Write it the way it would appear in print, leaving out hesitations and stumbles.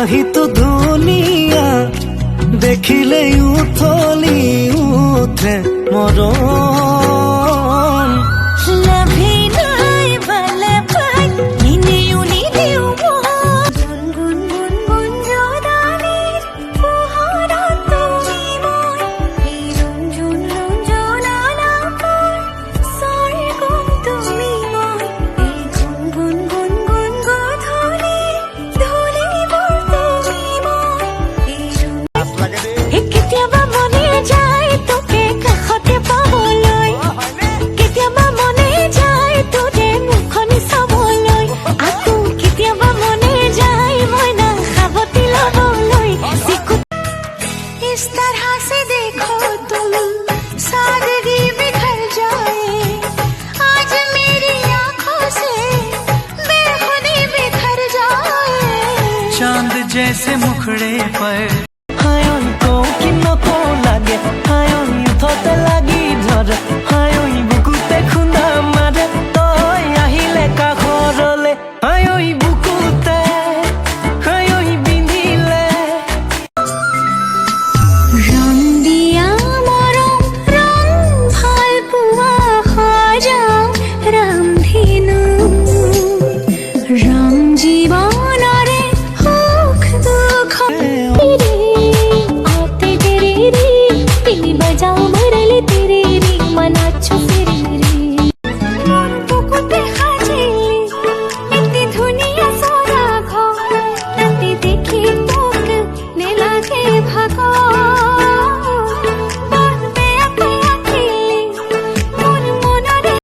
नाही तो दुनिया देखिले उथली उठे मरम लभी নাই বলে পাই নিনে উনি দিও গুন গুন গুন গুন জোদানির পোহারা তুমি মই এই রঞ্জন রঞ্জন আলাপর স্বর্গম তুমি মই এই গুন গুন গুন গুন গোধূলি ধূলিবোৰ তুমি মই এই কেতিয়াবা মনে যায় তোকে কাষতে পাবলৈ কেতিয়াবা মনে যায় তোৰে মুখনি চাবলৈ আকৌ কেতিয়াবা মনে যায় মই না খাবতি লবলৈ इस तरह से देखो तुम सादगी बिखर जाए आज मेरी आंखों से बेखुदी बिखर जाए चांद जैसे मुखड़े पर हाय उनको कि नको लागे हाय उन तो लगी झर